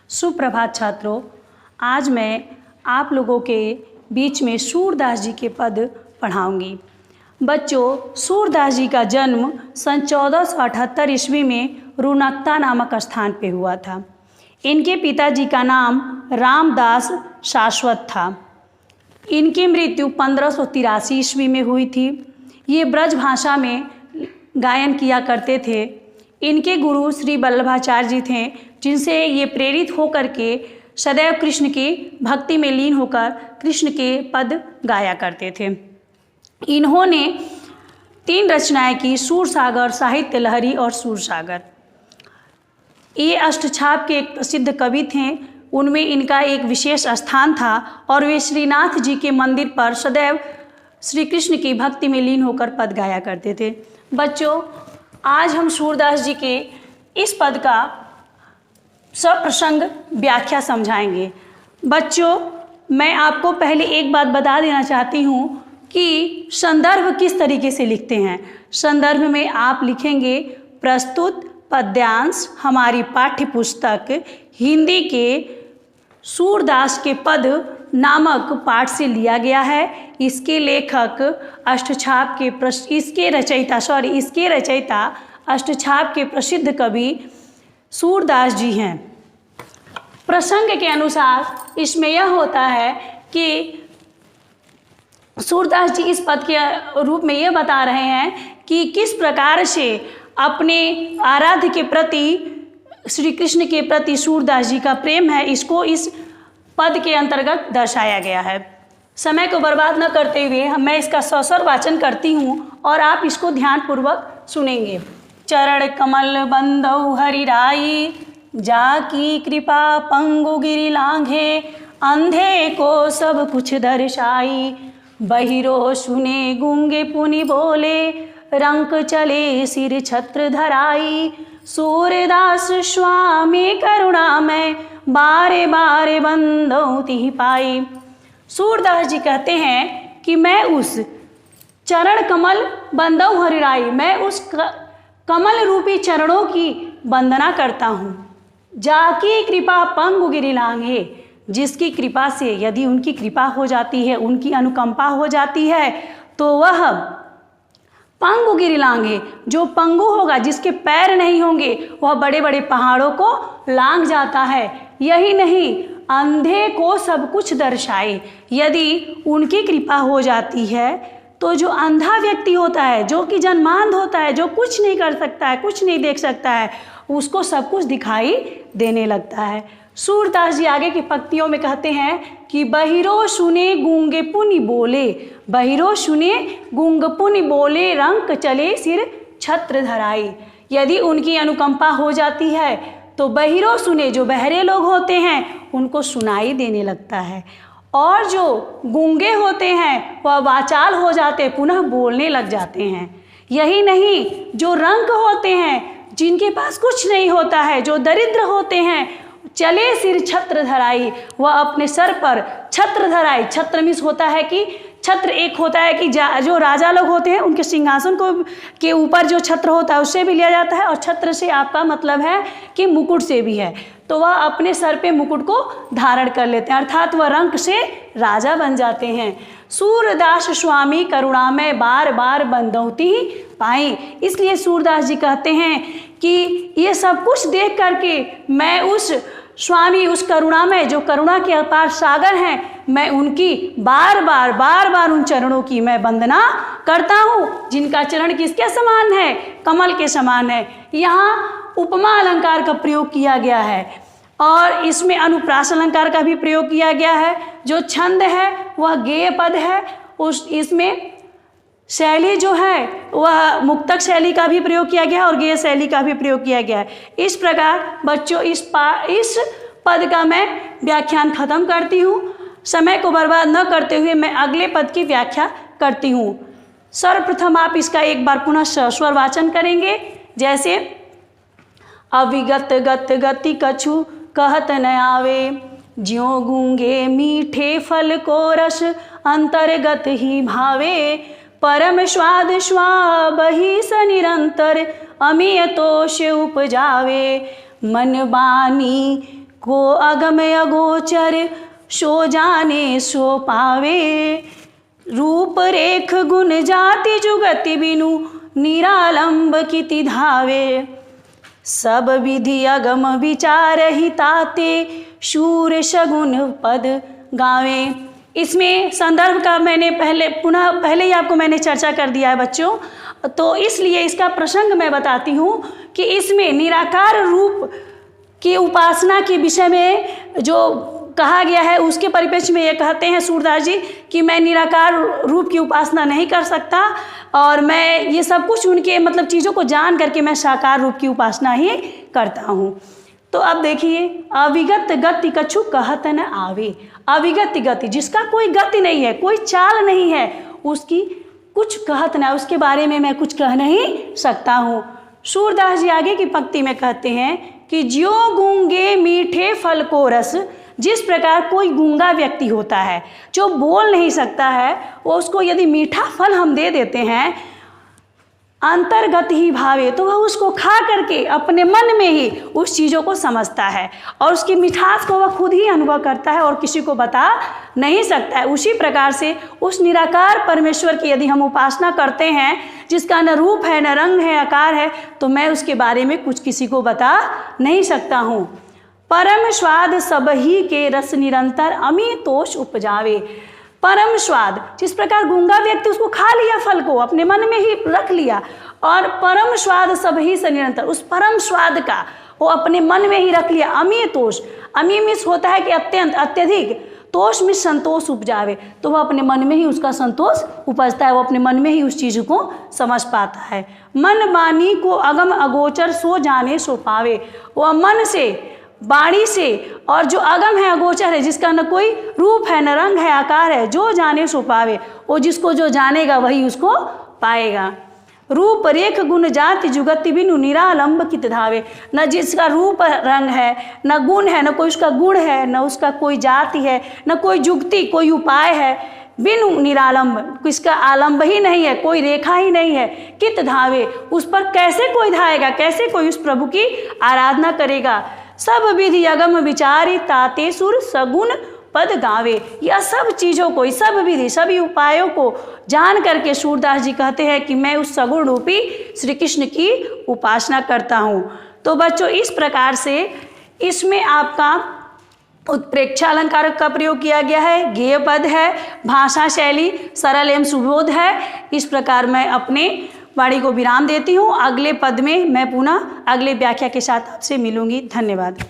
सुप्रभात छात्रों, आज मैं आप लोगों के बीच में सूरदास जी के पद पढ़ाऊंगी। बच्चों, सूरदास जी का जन्म सन 1478 ईस्वी में रुनकता नामक स्थान पे हुआ था। इनके पिताजी का नाम रामदास शाश्वत था। इनकी मृत्यु 1583 ईस्वी में हुई थी। ये ब्रज भाषा में गायन किया करते थे। इनके गुरु श्री वल्लभाचार्य जी थे, जिनसे ये प्रेरित होकर के सदैव कृष्ण की भक्ति में लीन होकर कृष्ण के पद गाया करते थे। इन्होंने 3 रचनाएं की, सूरसागर, साहित्य लहरी और सूरसागर। ये अष्टछाप के एक प्रसिद्ध कवि थे। उनमें इनका एक विशेष स्थान था और वे श्रीनाथ जी के मंदिर पर सदैव श्री कृष्ण की भक्ति में लीन होकर पद गाया करते थे। बच्चों, आज हम सूरदास जी के इस पद का सप्रसंग व्याख्या समझाएंगे। बच्चों, मैं आपको पहले एक बात बता देना चाहती हूँ कि संदर्भ किस तरीके से लिखते हैं। संदर्भ में आप लिखेंगे प्रस्तुत पद्यांश हमारी पाठ्य पुस्तक हिंदी के सूरदास के पद नामक पाठ से लिया गया है। इसके लेखक अष्टछाप के इसके रचयिता अष्टछाप के प्रसिद्ध कवि सूरदास जी हैं। प्रसंग के अनुसार इसमें यह होता है कि सूरदास जी इस पद के रूप में यह बता रहे हैं कि किस प्रकार से अपने आराध्य के प्रति, श्री कृष्ण के प्रति सूरदास जी का प्रेम है, इसको इस पद के अंतर्गत दर्शाया गया है। समय को बर्बाद न करते हुए मैं इसका सस्वर वाचन करती हूँ और आप इसको ध्यानपूर्वक सुनेंगे। चरण कमल बंदौ हरिराई, जाकी कृपा पंगु गिरि लांघे, अंधे को सब कुछ दर्शाई, बहिरो सुने गूंगे पुनि बोले, रंक चले सिर छत्र धराई, सूरदास स्वामी करुणा में बारे बारे बंदौ तिहि पाई। सूरदास जी कहते हैं कि मैं उस चरण कमल बंदौ हरिराई, मैं उस कमल रूपी चरणों की वंदना करता हूँ। जाकी कृपा पंगु गिरि लांघे, जिसकी कृपा से, यदि उनकी कृपा हो जाती है, उनकी अनुकंपा हो जाती है, तो वह पंगु गिरि लांघे, जो पंगु होगा, जिसके पैर नहीं होंगे, वह बड़े बड़े पहाड़ों को लांघ जाता है। यही नहीं, अंधे को सब कुछ दर्शाए। यदि उनकी कृपा हो जाती है तो जो अंधा व्यक्ति होता है, जो कि जन्मांध होता है, जो कुछ नहीं कर सकता है, कुछ नहीं देख सकता है, उसको सब कुछ दिखाई देने लगता है। सूरदास जी आगे की पंक्तियों में कहते हैं कि बहिरो सुने गूंगे पुनि बोले, बहिरो सुने गूंग पुनि बोले, रंक चले सिर छत्र धराई। यदि उनकी अनुकंपा हो जाती है तो बहिरो सुने, जो बहरे लोग होते हैं, उनको सुनाई देने लगता है, और जो गूंगे होते हैं वह वाचाल हो जाते, पुनः बोलने लग जाते हैं। यही नहीं, जो रंक होते हैं, जिनके पास कुछ नहीं होता है, जो दरिद्र होते हैं, चले सिर छत्र धराई, वह अपने सर पर छत्र धराई। छत्र मीन्स होता है कि छत्र एक होता है कि जो राजा लोग होते हैं उनके सिंहासन को के ऊपर जो छत्र होता है उससे भी लिया जाता है, और छत्र से आपका मतलब है कि मुकुट से भी है। तो वह अपने सर पे मुकुट को धारण कर लेते हैं, अर्थात वह रंक से राजा बन जाते हैं। सूरदास स्वामी करुणा में बार बार बंदौती पाई। इसलिए सूरदास जी कहते हैं कि ये सब कुछ देख करके मैं उस स्वामी, उस करुणा में, जो करुणा के अपार सागर हैं, मैं उनकी बार बार उन चरणों की मैं वंदना करता हूँ, जिनका चरण किसके समान है? कमल के समान है। यहाँ उपमा अलंकार का प्रयोग किया गया है और इसमें अनुप्रास अलंकार का भी प्रयोग किया गया है। जो छंद है वह गेय पद है, इसमें शैली जो है वह मुक्तक शैली का भी प्रयोग किया गया है और गेय शैली का भी प्रयोग किया गया है। इस प्रकार बच्चों, इस पद का मैं व्याख्यान खत्म करती हूँ। समय को बर्बाद न करते हुए मैं अगले पद की व्याख्या करती हूँ। सर्वप्रथम आप इसका एक बार पुनः सस्वर वाचन करेंगे, जैसे अविगत गत गति कछु कहत न आवे, ज्यों गूंगे मीठे फल को रस अंतर्गत ही भावे, परम स्वाद स्वाबहि स निरंतर अमिय तोष उपजावे, मन बानी को अगम अगोचर सो जाने सो पावे। रूप रेख गुण जाति जुगति बिनु निरालंब किति धावे। सब विधि अगम विचार ही ताते शूर शगुन पद गावे। इसमें संदर्भ का मैंने पहले ही आपको मैंने चर्चा कर दिया है बच्चों, तो इसलिए इसका प्रसंग मैं बताती हूँ कि इसमें निराकार रूप की उपासना के विषय में जो कहा गया है उसके परिप्रेक्ष्य में ये कहते हैं सूरदास जी कि मैं निराकार रूप की उपासना नहीं कर सकता और मैं ये सब कुछ उनके मतलब चीज़ों को जान करके मैं साकार रूप की उपासना ही करता हूँ। तो अब देखिए, अविगत गति कछु कहत न आवे। अविगत गति, जिसका कोई गति नहीं है, कोई चाल नहीं है, उसकी कुछ कहत न, उसके बारे में मैं कुछ कह नहीं सकता हूँ। सूरदास जी आगे की पंक्ति में कहते हैं कि ज्यो गूंगे मीठे फल को रस। जिस प्रकार कोई गूंगा व्यक्ति होता है जो बोल नहीं सकता है, वो उसको यदि मीठा फल हम दे देते हैं अंतर्गत ही भावे, तो वह उसको खा करके अपने मन में ही उस चीज़ों को समझता है और उसकी मिठास को वह खुद ही अनुभव करता है और किसी को बता नहीं सकता है। उसी प्रकार से उस निराकार परमेश्वर की यदि हम उपासना करते हैं जिसका न रूप है न रंग है आकार है, तो मैं उसके बारे में कुछ किसी को बता नहीं सकता हूँ। परम स्वाद सबही के रस निरंतर अमितोष उपजावे। परम स्वाद, जिस प्रकार गूंगा व्यक्ति उसको खा लिया फल को अपने मन में ही रख लिया और परम स्वाद सबही से निरंतर, उस परम स्वाद का वो अपने मन में ही रख लिया। अमितोष, अमिमिस होता है कि अत्यंत अत्यधिक, तोष में संतोष उपजावे, तो वह अपने मन में ही उसका संतोष उपजता है, वो अपने मन में ही उस चीज़ को समझ पाता है। मन वाणी को अगम अगोचर सो जाने सो पावे। वह मन से, वाणी से और जो अगम है अगोचर है, जिसका न कोई रूप है न रंग है आकार है, जो जाने सो पावे, वो जिसको जो जानेगा वही उसको पाएगा। रूप रेख गुण जाति जुगति बिनु निरालंब कित धावे। न जिसका रूप रंग है, न गुण है, न कोई उसका गुण है, न उसका कोई जाति है, न कोई जुगति कोई उपाय है, बिनु निरालंब, किसका आलंब ही नहीं है, कोई रेखा ही नहीं है, कित धावे, उस पर कैसे कोई धाएगा, कैसे कोई उस प्रभु की आराधना करेगा। सब विधि अगम विचारी ताते सुर सगुन पद गावे। यह सब चीज़ों को, सब विधि, सभी उपायों को जान करके सूरदास जी कहते हैं कि मैं उस सगुण रूपी श्री कृष्ण की उपासना करता हूँ। तो बच्चों, इस प्रकार से इसमें आपका उत्प्रेक्षा अलंकार का प्रयोग किया गया है, गेय पद है, भाषा शैली सरल एवं सुबोध है। इस प्रकार मैं अपने वाणी को विराम देती हूँ। अगले पद में मैं पुनः अगले व्याख्या के साथ आपसे मिलूंगी। धन्यवाद।